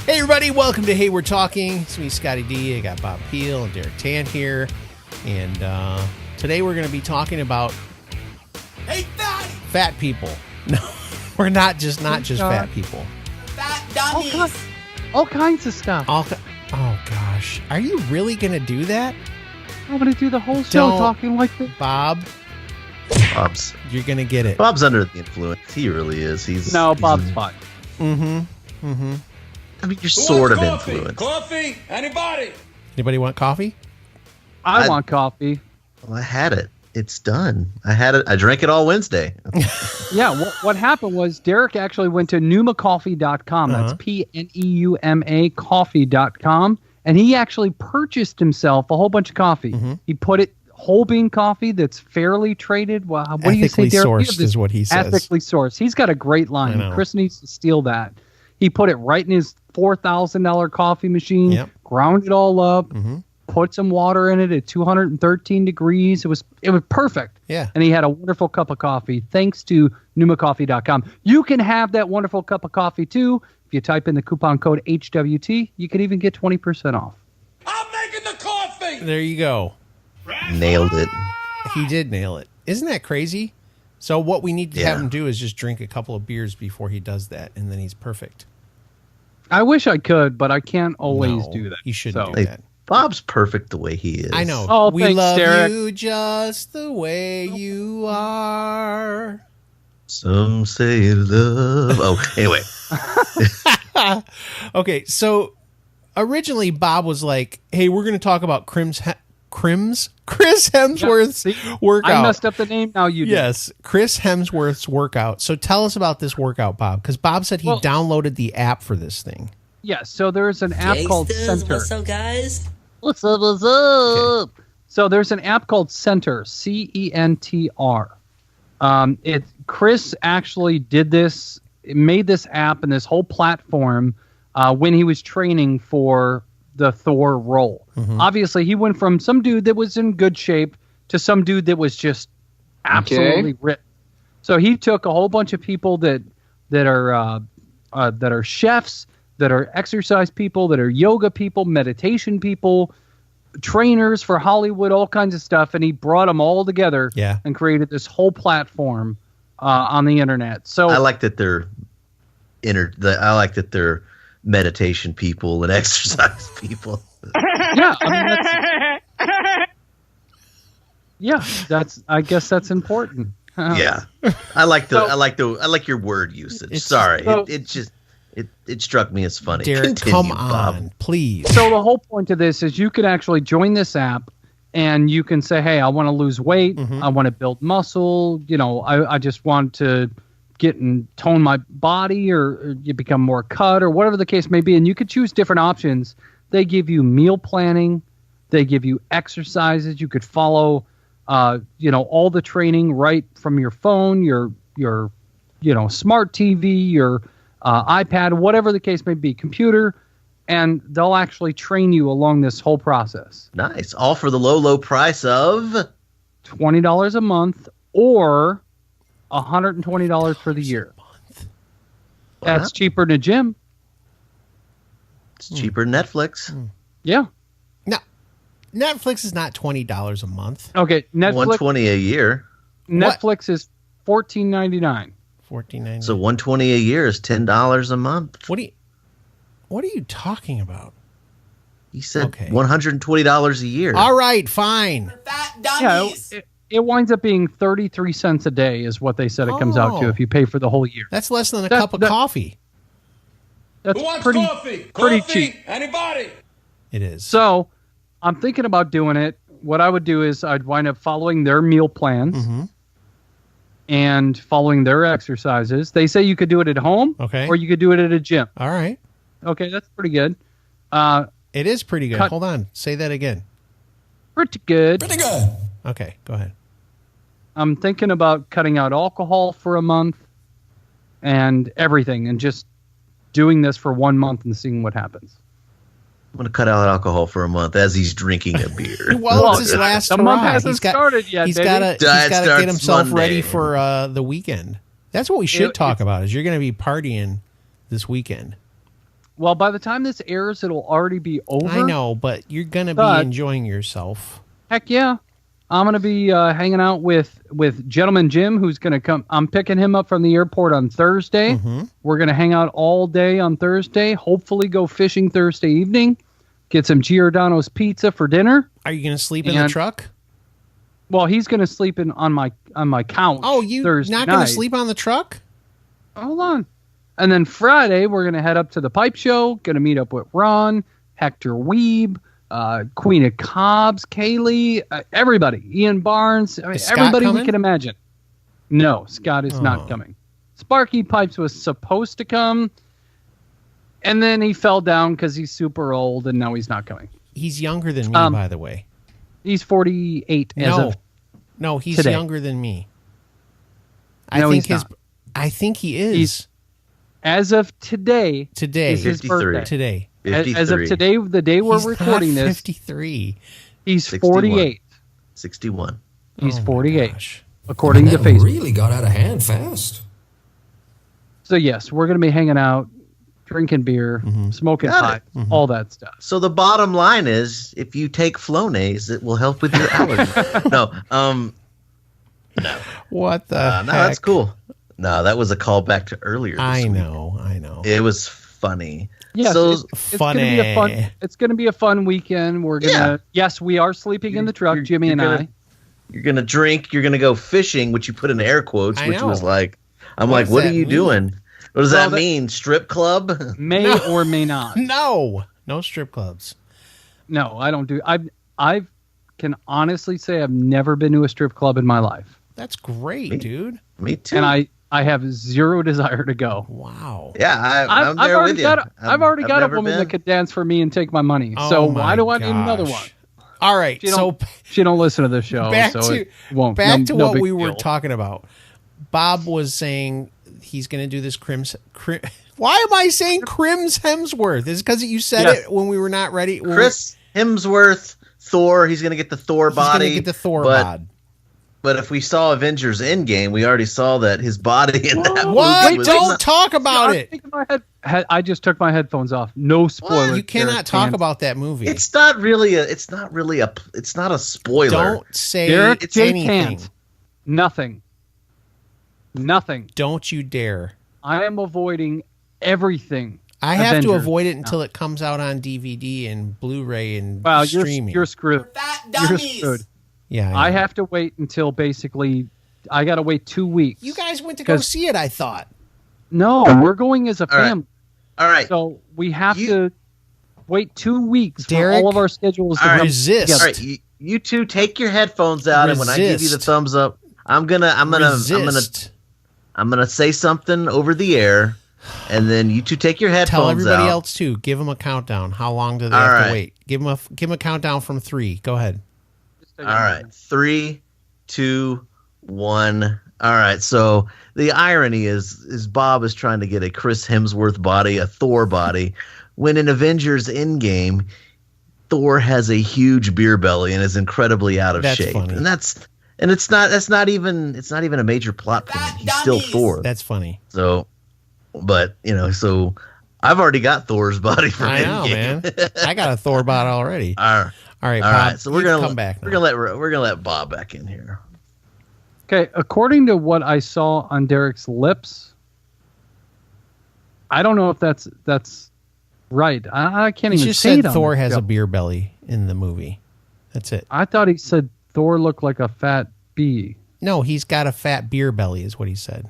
Hey everybody, welcome to Hey We're Talking. It's me, Scotty D. I got Bob Peel and Derek Tant here. And today we're going to be talking about fat people. No, we're not just fat people. Fat dummies. All kinds of stuff. Oh gosh. Are you really going to do that? I'm going to do the whole show talking like this. Bob, you're going to get it. Bob's under the influence. He really is. Bob's fine. I mean, you're sort of influenced. Coffee? Anybody? Anybody want coffee? I want coffee. Well, I had it. It's done. I had it. I drank it all Wednesday. Yeah, what happened was Derek actually went to pneumacoffee.com. That's PNEUMA coffee.com. And he actually purchased himself a whole bunch of coffee. He put it whole bean coffee that's fairly traded. Well, what do you say, Derek? Sourced is what he says. Ethically sourced. He's got a great line. Chris needs to steal that. He put it right in his $4,000 coffee machine, ground it all up, put some water in it at 213 degrees. It was perfect. Yeah. And he had a wonderful cup of coffee thanks to pneumacoffee.com. You can have that wonderful cup of coffee too. If you type in the coupon code HWT, you can even get 20% off. I'm making the coffee! There you go. Nailed it. He did nail it. Isn't that crazy? So what we need to have him do is just drink a couple of beers before he does that, and then he's perfect. I wish I could, but I can't always do that. You shouldn't do that. Bob's perfect the way he is. I know. Oh, we thanks, love Derek. you just the way you are. Some say love. Oh, anyway. Okay, so originally Bob was like, hey, we're going to talk about Chris Hemsworth's workout. I messed up the name. Now you do. Yes, Chris Hemsworth's workout. So tell us about this workout, Bob, because Bob said he downloaded the app for this thing. Yeah, so there's an app called Center. What's up, guys? What's up? Okay. So there's an app called Center, CENTR. Chris actually did this, made this app and this whole platform when he was training for the Thor role. Obviously, he went from some dude that was in good shape to some dude that was just absolutely ripped. So he took a whole bunch of people that are chefs, that are exercise people, that are yoga people, meditation people, trainers for Hollywood, all kinds of stuff, and he brought them all together and created this whole platform on the internet. So I like that they're meditation people and exercise people. Yeah, I mean I guess that's important. Yeah, I like your word usage. Sorry, it struck me as funny. Derek, Continue, come on, Bob. please. So the whole point of this is you can actually join this app and you can say, hey, I want to lose weight. I want to build muscle. I just want to get and tone my body, or you become more cut, or whatever the case may be. And you could choose different options. They give you meal planning. They give you exercises. You could follow, all the training right from your phone, your smart TV, your iPad, whatever the case may be, computer, and they'll actually train you along this whole process. Nice. All for the low price of $20 a month or $120 for the year. That's cheaper than a gym. It's cheaper than Netflix. Yeah. No, Netflix is not $20 a month. Okay, Netflix. $120 a year. Netflix is $14.99. $14.99. So $120 a year is $10 a month. What are you talking about? He said $120 a year. All right, fine. Fat dummies. Yeah, it winds up being 33 cents a day is what they said it comes out to if you pay for the whole year. That's less than a cup of coffee. That's Who wants pretty coffee? pretty Coffee? cheap. Anybody? It is. So I'm thinking about doing it. What I would do is I'd wind up following their meal plans and following their exercises. They say you could do it at home or you could do it at a gym. All right. Okay, that's pretty good. It is pretty good. Hold on. Say that again. Pretty good. Pretty good. Okay, go ahead. I'm thinking about cutting out alcohol for a month and everything and just doing this for 1 month and seeing what happens. I'm going to cut out alcohol for a month as he's drinking a beer. Well, it's his last the month hasn't started yet, He's baby. got to get himself Monday. ready for the weekend. That's what we should talk about, is you're going to be partying this weekend. Well, by the time this airs, it'll already be over. I know, but you're gonna be enjoying yourself. Heck yeah. I'm going to be hanging out with Gentleman Jim, who's going to come. I'm picking him up from the airport on Thursday. Mm-hmm. We're going to hang out all day on Thursday, hopefully go fishing Thursday evening, get some Giordano's pizza for dinner. Are you going to sleep in the truck? Well, he's going to sleep on my couch. Oh, you're Thursday not going night. to sleep on the truck? Hold on. And then Friday, we're going to head up to the pipe show, going to meet up with Ron, Hector Weeb, Queen of Cobbs, Kaylee, everybody, Ian Barnes, everybody coming? we can imagine. No, Scott is not coming. Sparky Pipes was supposed to come, and then he fell down because he's super old, and now he's not coming. He's younger than me, by the way. He's 48 No, he's today. younger than me. I think he is. As of today. Today. Is his birthday. Today. 53. As of today, the day we're recording not this, 53. he's 61. 48. 61. He's Oh my 48, gosh. according to That Facebook. really got out of hand fast. So yes, we're going to be hanging out, drinking beer, smoking Got pot, it. all that stuff. So the bottom line is, if you take Flonase, it will help with your allergy. No. What the heck? No, that's cool. No, that was a callback to earlier this I week. know. It was funny. Yes, So it's going to be a fun. It's going to be a fun weekend. We're gonna. Yes, we are sleeping in the truck, Jimmy and I. You're gonna drink. You're gonna go fishing, which you put in air quotes, I which know. was like, I'm What like, does what are that you mean? doing? What does that mean? Strip club? May or may not. No strip clubs. No, I don't do. I can honestly say I've never been to a strip club in my life, That's great, dude. Me too. and I have zero desire to go. Wow. Yeah, I'm there already with you. got. I've already got a never woman been. that could dance for me and take my money. Oh So my why do I need another gosh. one? All right. She don't listen to the show. back so to it won't. back no, to no what big we were deal. talking about. Bob was saying he's going to do this Why am I saying Crims Hemsworth? Is it because you said Yes. it when we were not ready? Chris Hemsworth, Thor. He's gonna get the Thor He's going body. to get the Thor but, bod. But if we saw Avengers Endgame, we already saw that his body in that What? movie was Don't not- talk about I'm it. thinking my I just took my headphones off. No spoilers. You cannot Derek talk can't. about that movie. It's not really a spoiler. Don't say Derek J. anything. can't. Nothing. Don't you dare. I am avoiding everything. I have to Avengers. avoid it until it comes out on DVD and Blu-ray and Wow, streaming. you're screwed. Fat You're dummies. screwed. Yeah, I have to wait until basically. I got to wait 2 weeks. You guys went to go 'Cause- see it, I thought. No, we're going as a All right. family. All right. So we have to wait 2 weeks Derek, for all of our schedules to all right, come resist. together. All right, you two take your headphones out, and when I give you the Resist. thumbs up, I'm gonna Resist. say something over the air, and then you two take your headphones Tell everybody out. else too. Give them a countdown. How long do they All have right. to wait? Give them a countdown from 3. Go ahead. All right, 3, 2, 1. All right. So the irony is Bob is trying to get a Chris Hemsworth body, a Thor body, when in Avengers Endgame, Thor has a huge beer belly and is incredibly out of That's shape, funny. and it's not even a major plot point. He's still dummies. Thor. That's funny. So, but so I've already got Thor's body from I know, Endgame. man. I got a Thor bot already. All right. All right, All Bob. right, so we're you gonna come back. We're now. gonna let Bob back in here. Okay, according to what I saw on Derek's lips, I don't know if that's right. I can't He even just say said it on Thor the has show. a beer belly in the movie. That's it. I thought he said Thor looked like a fat bee. No, he's got a fat beer belly, is what he said.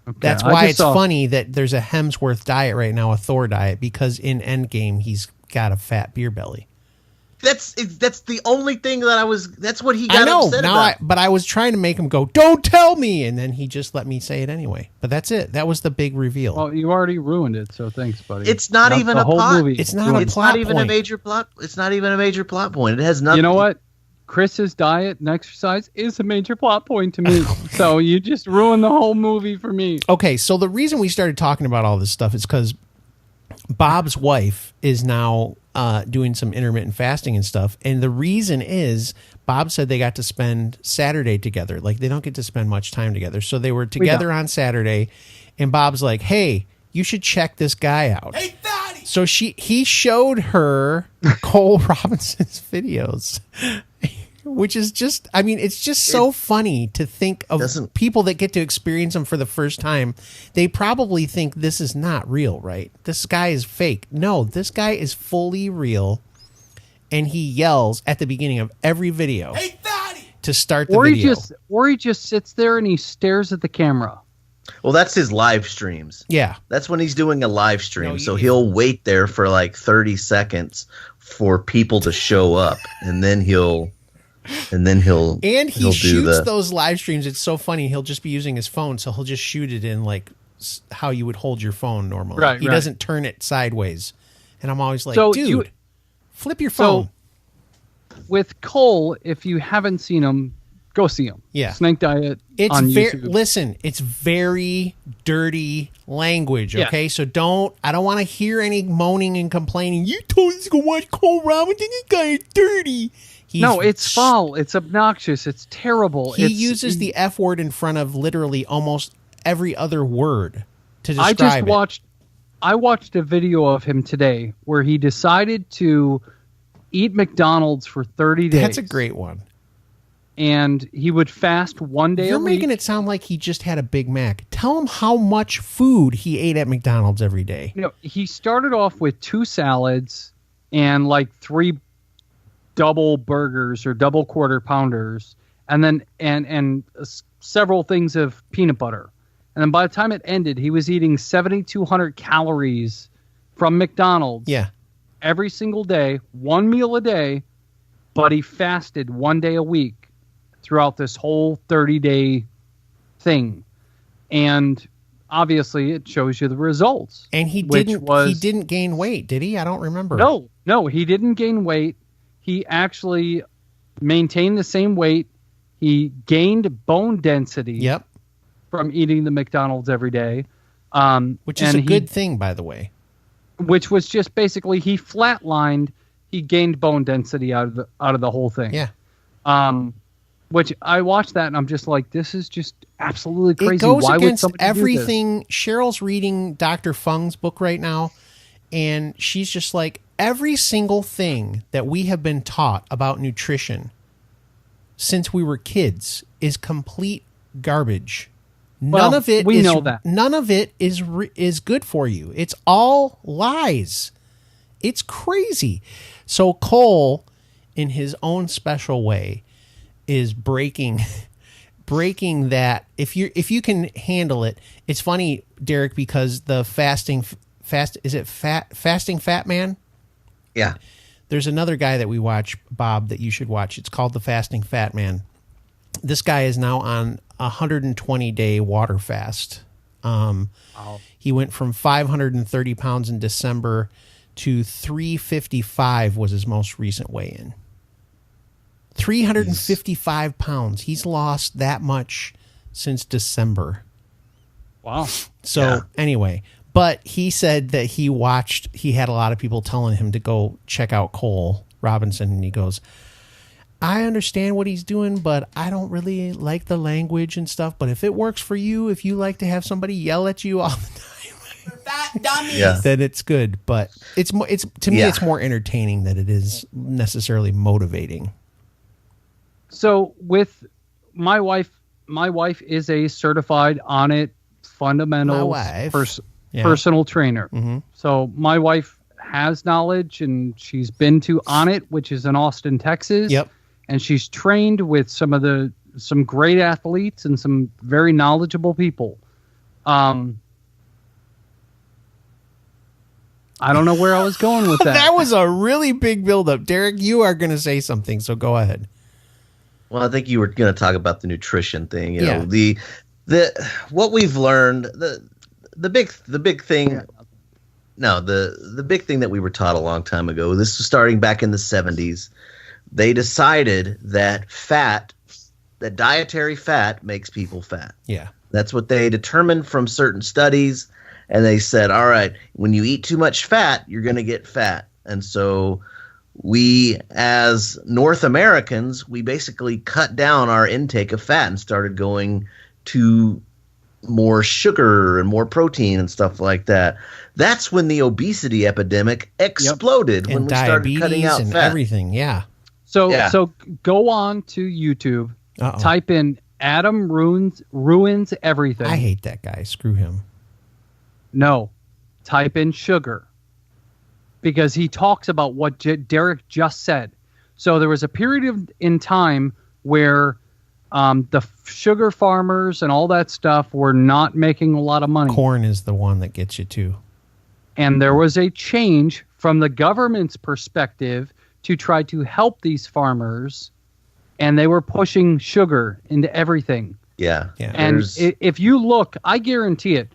Okay, That's I why just it's saw- funny that there's a Hemsworth diet right now, a Thor diet, because in Endgame he's got a fat beer belly. That's the only thing that that's what he got I know. upset Now, about. but I was trying to make him go, "Don't tell me," and then he just let me say it anyway. But that's it. That was the big reveal. Well, you already ruined it, so thanks, buddy. It's not even the a whole plot. movie. It's not a It's plot not even point. a major plot. It's not even a major plot point. It has nothing. You know what? Chris's diet and exercise is a major plot point to me. So you just ruined the whole movie for me. Okay, so the reason we started talking about all this stuff is because Bob's wife is now doing some intermittent fasting and stuff. And the reason is Bob said they got to spend Saturday together. Like, they don't get to spend much time together. So they were together on Saturday. And Bob's like, hey, you should check this guy out. Hey, fatty. So he showed her Cole Robinson's videos, which is just, I mean, it's just so funny to think of people that get to experience them for the first time. They probably think this is not real, right? This guy is fake. No, this guy is fully real, and he yells at the beginning of every video to start the video. Or he just sits there and he stares at the camera. Well, that's his live streams. Yeah. That's when he's doing a live stream. So he'll wait there for like 30 seconds for people to show up, and then he'll shoots those live streams. It's so funny. He'll just be using his phone, so he'll just shoot it in like how you would hold your phone normally. Right, he right. doesn't turn it sideways. And I'm always like, So dude, flip your phone. So with Cole, if you haven't seen him, go see him. Yeah. Snake Diet It's on YouTube. Listen, it's very dirty language, Yeah. okay? So I don't want to hear any moaning and complaining. You told us to go watch Cole Robinson, this guy is dirty. No, it's foul. It's obnoxious. It's terrible. He uses the F word in front of literally almost every other word to describe I watched a video of him today where he decided to eat McDonald's for 30 days. That's a great one. And he would fast one day You're a week. making it sound like he just had a Big Mac. Tell him how much food he ate at McDonald's every day. You know, he started off with 2 salads and like 3 double burgers or double quarter pounders, and then and several things of peanut butter. And then by the time it ended, he was eating 7,200 calories from McDonald's. Yeah. Every single day, 1 meal a day, but he fasted 1 day a week throughout this whole 30-day thing. And obviously it shows you the results. And he didn't gain weight, did he? I don't remember. No, he didn't gain weight. He actually maintained the same weight. He gained bone density. Yep. From eating the McDonald's every day. Which is a good thing, by the way. Which was just basically he flatlined. He gained bone density out of the whole thing. Yeah. Which I watched that and I'm just like, this is just absolutely crazy. It goes Why would against somebody everything. do this? Cheryl's reading Dr. Fung's book right now, and she's just like, every single thing that we have been taught about nutrition since we were kids is complete garbage. None of it is good for you. It's all lies. It's crazy. So Cole, in his own special way, is breaking that. If you can handle it, it's funny, Derek, because the fasting fat man. Yeah. There's another guy that we watch, Bob, that you should watch. It's called the Fasting Fat Man. This guy is now on a 120-day water fast. He went from 530 pounds in December to 355 was his most recent weigh-in. 355 pounds. He's lost that much since December. Wow. So anyway, but he said that he had a lot of people telling him to go check out Cole Robinson, and he goes, I understand what he's doing, but I don't really like the language and stuff. But if it works for you, if you like to have somebody yell at you all the time, Fat dummies. then it's good. But it's to me, it's more entertaining than it is necessarily motivating. So with my wife is a certified Onnit fundamentals personal trainer. Mm-hmm. So my wife has knowledge, and she's been to Onnit, which is in Austin, Texas. Yep. And she's trained with some great athletes and some very knowledgeable people. I don't know where I was going with that. That was a really big buildup. Derek, you are going to say something, so go ahead. Well, I think you were going to talk about the nutrition thing. You know, the what we've learned, the big thing. No, the big thing that we were taught a long time ago. This was starting back in the 70s. They decided that dietary fat makes people fat. Yeah. That's what they determined from certain studies. And they said, all right, when you eat too much fat, you're going to get fat. And so we, as North Americans, we basically cut down our intake of fat and started going to more sugar and more protein and stuff like that. That's when the obesity epidemic exploded, when and we started cutting out and fat. everything. Yeah. So go on to YouTube, type in Adam ruins everything. I hate that guy. Screw him. No, type in sugar, because he talks about what Derek just said. So there was a period in time where the sugar farmers and all that stuff were not making a lot of money. Corn is the one that gets you too. And there was a change from the government's perspective to try to help these farmers, and they were pushing sugar into everything. Yeah. And if you look, I guarantee it,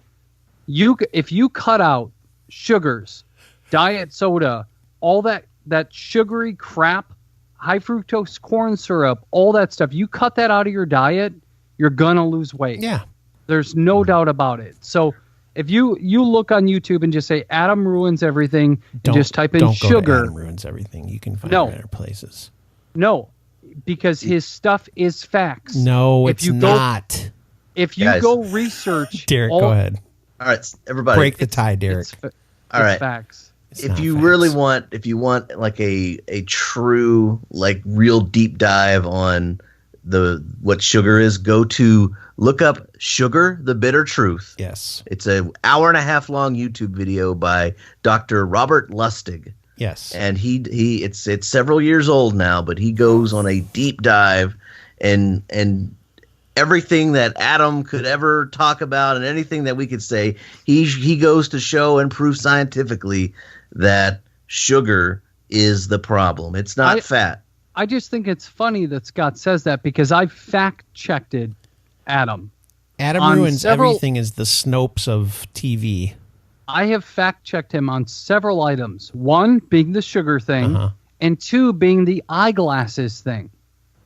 if you cut out sugars, diet soda, all that sugary crap, high fructose corn syrup, all that stuff, you cut that out of your diet, you're going to lose weight. Yeah. There's no doubt about it. So if you look on YouTube and just say Adam ruins everything, and just type in don't go to sugar. Adam ruins everything. You can find it in other places. No, because his stuff is facts. No, it's not. If you go research, Derek, go ahead. All right, everybody, break the tie, Derek. All right, facts. If you really want, like a true, like real deep dive on what sugar is, look up Sugar, the Bitter Truth. Yes. It's an hour-and-a-half long YouTube video by Dr. Robert Lustig. Yes. And it's several years old now, but he goes on a deep dive and everything that Adam could ever talk about and anything that we could say, he goes to show and prove scientifically that sugar is the problem. It's not fat. I just think it's funny that Scott says that, because I fact-checked Adam. Adam ruins everything is the Snopes of TV. I have fact-checked him on several items. One being the sugar thing, and two being the eyeglasses thing.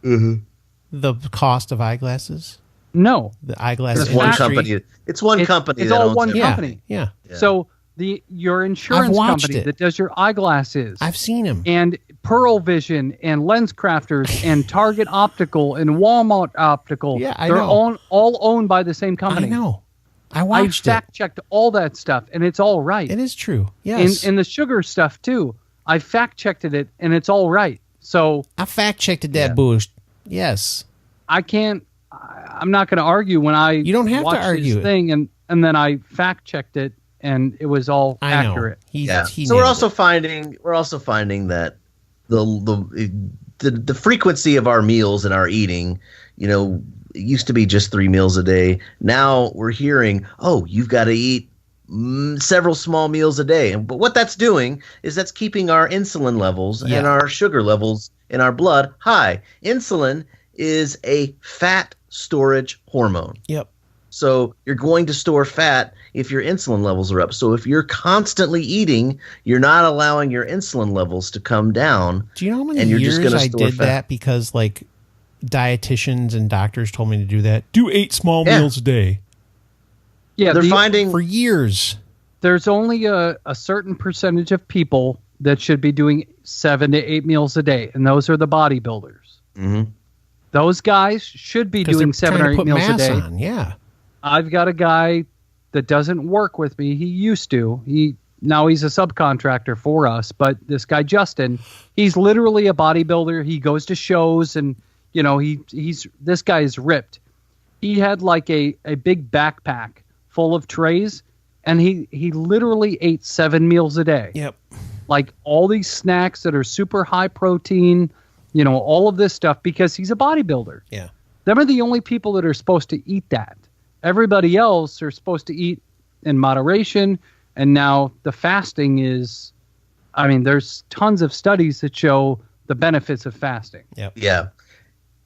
Mm-hmm. The cost of eyeglasses? No. The eyeglasses industry. One company. It's one company. It's all one company. Yeah. So your insurance company that does your eyeglasses. I've seen him. And Pearl Vision and Lens Crafters and Target Optical and Walmart Optical. Yeah, I they're know. all owned by the same company. I know. I watched it. I fact-checked all that stuff, and it's all right. It is true. Yes. And the sugar stuff, too. I fact-checked it, and it's all right. So I fact-checked that boost. Yes. I'm not going to argue when you don't have to argue this thing, and then I fact-checked it, and it was all accurate. So we're also finding that the frequency of our meals and our eating, it used to be just 3 meals a day. Now we're hearing, you've got to eat several small meals a day. But what that's doing is that's keeping our insulin levels and our sugar levels in our blood high. Insulin is a fat storage hormone. Yep. So you're going to store fat if your insulin levels are up. So if you're constantly eating, you're not allowing your insulin levels to come down. Do you know how many years I did that because like dietitians and doctors told me to do that? Do 8 small meals a day. Yeah, they're finding for years. There's only a certain percentage of people that should be doing 7 to 8 meals a day, and those are the bodybuilders. Mm-hmm. Those guys should be doing 7 or 8 meals a day. Yeah. I've got a guy that doesn't work with me. He used to. Now he's a subcontractor for us. But this guy Justin, he's literally a bodybuilder. He goes to shows, and this guy is ripped. He had like a big backpack full of trays, and he literally ate 7 meals a day. Yep. Like all these snacks that are super high protein, all of this stuff, because he's a bodybuilder. Yeah. Them are the only people that are supposed to eat that. Everybody else are supposed to eat in moderation. And now the fasting is, there's tons of studies that show the benefits of fasting. Yep. Yeah.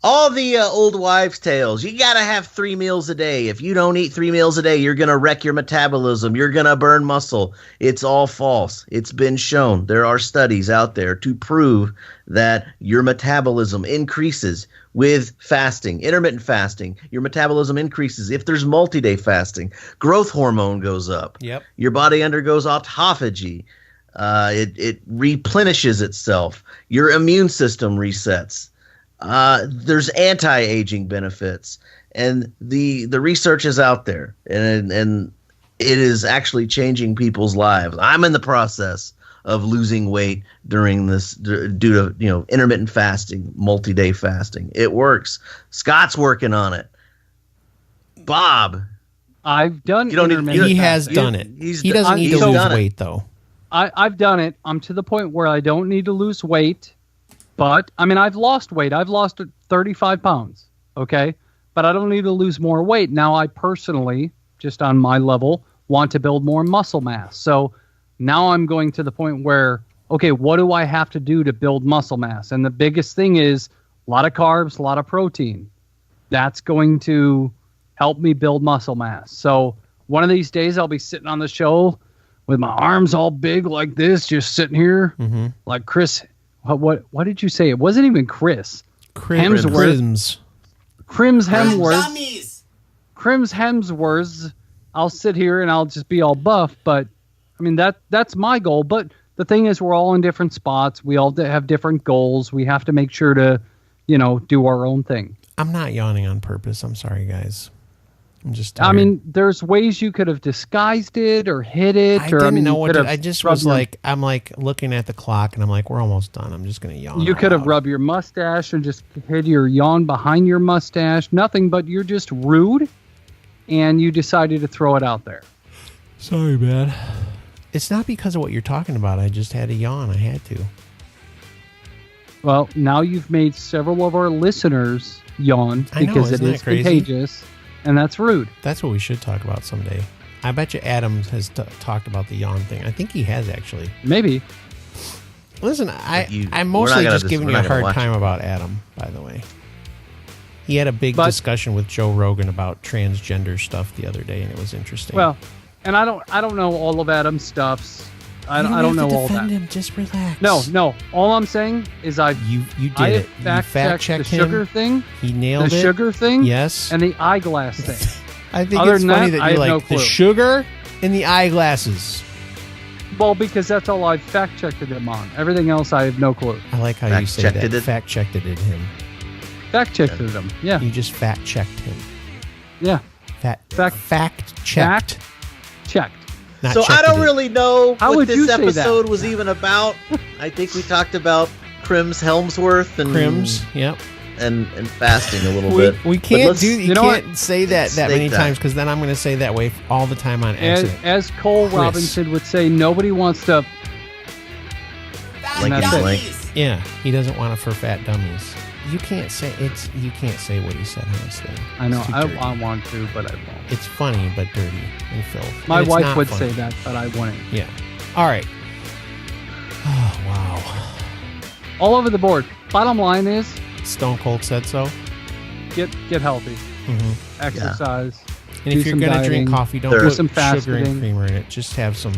All the old wives' tales. You got to have 3 meals a day. If you don't eat 3 meals a day, you're going to wreck your metabolism. You're going to burn muscle. It's all false. It's been shown. There are studies out there to prove that your metabolism increases with fasting, intermittent fasting. Your metabolism increases if there's multi-day fasting. Growth hormone goes up. Yep. Your body undergoes autophagy. It replenishes itself. Your immune system resets. There's anti-aging benefits, and the research is out there, and it is actually changing people's lives. I'm in the process of losing weight during this due to intermittent fasting, multi-day fasting. It works. Scott's working on it. Bob, I've done He has done it. He doesn't need to lose weight though. I've done it. I'm to the point where I don't need to lose weight, but I mean I've lost weight. I've lost 35 pounds. Okay, but I don't need to lose more weight. Now I personally, just on my level, want to build more muscle mass. So now I'm going to the point where, okay, what do I have to do to build muscle mass? And the biggest thing is a lot of carbs, a lot of protein. That's going to help me build muscle mass. So one of these days I'll be sitting on the show with my arms all big like this, just sitting here like Chris. What did you say? It wasn't even Chris. Hemsworth. Crims Hemsworth. I'll sit here and I'll just be all buff, but I mean that's my goal. But the thing is, we're all in different spots. We all have different goals. We have to make sure to, do our own thing. I'm not yawning on purpose. I'm sorry, guys. I'm just tired. I mean, there's ways you could have disguised it or hid it. I didn't know what to, I just was like, I'm like looking at the clock and I'm like, we're almost done. I'm just going to yawn. You could have rubbed your mustache and just hid your yawn behind your mustache. Nothing, but you're just rude and you decided to throw it out there. Sorry, man. It's not because of what you're talking about. I just had a yawn. I had to. Well, now you've made several of our listeners yawn because it is contagious, and that's rude. That's what we should talk about someday. I bet you Adam has talked about the yawn thing. I think he has actually. Maybe. Listen, I'm mostly just giving you a hard time about Adam, by the way. He had a big discussion with Joe Rogan about transgender stuff the other day, and it was interesting. Well, and I don't know all of Adam's stuffs. I don't know all that. Him. Just relax. No. All I'm saying is you did it. You fact checked the sugar thing. He nailed it. The sugar thing. Yes. And the eyeglass thing. I think it's funny that you're like the sugar and the eyeglasses. Well, because that's all I've fact checked him on. Everything else I have no clue. I like how you say that. Fact checked it at him. Fact checked him. Yeah. You just fact checked him. Yeah. Fact checked. Checked. So I don't really know what this episode was that? even about. I think we talked about Crims Helmsworth and yep, and fasting a little bit. We can't you can't say that many times because then I'm going to say that way all the time on accident. As Cole Robinson would say, nobody wants to. Yeah, he doesn't want it for fat dummies. You can't say what he said on this thing. I know. I want to, but I won't. It's funny, but dirty and filth. My wife would say that, but I wouldn't. Yeah. All right. Oh, wow. All over the board. Bottom line is, Stone Cold said so. Get healthy. Mm-hmm. Exercise. And if you're going to drink coffee, don't put sugar and creamer in it. Just have some